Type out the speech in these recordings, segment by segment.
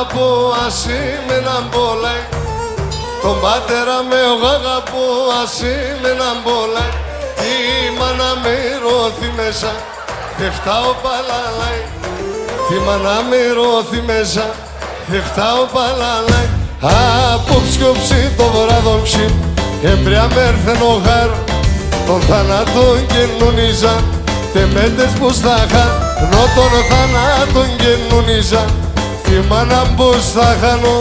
αγαπώ ασήμεναν πολλά. Τον πατέρα με εγώ αγαπώ ασήμεναν πολλά. Τη μάνα με ρώθη μέσα και φτάω παλαλάι. Τη μάνα με ρώθη μέσα και φτάω παλαλάι. Απόψε το βράδο ψη εμπριά με έρθεν ο χάρο. Τον θάνατον καινούνιζα τεμέτες πως θα χάνω. Τον θάνατον καινούνιζα τη μάνα πως θα χάνω.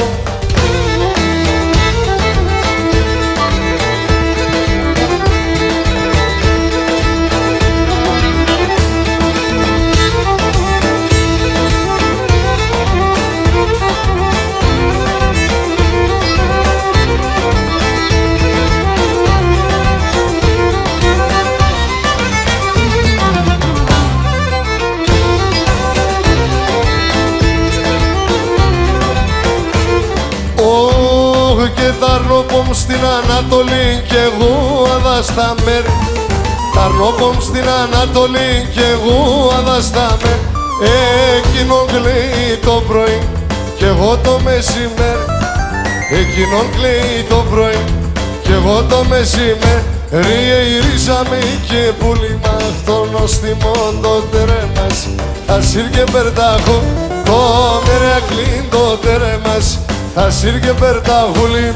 Και τα ρόπομ στην Ανατολή κι εγώ αδα στα μέρη. Τα ρόπομ στην Ανατολή κι εγώ αδα στα μέρη. Εκείνον κλαίει το πρωί κι εγώ το μεσημέρι. Εκείνον κλαίει το πρωί κι εγώ το μεσημέρι. Ρίζαμε και πουλί μαχτώνω στη μόντο τερέμας. Ασύρ και περτάχω το μερεακλίν το τερέμας. Ασύρ και περτάχουλι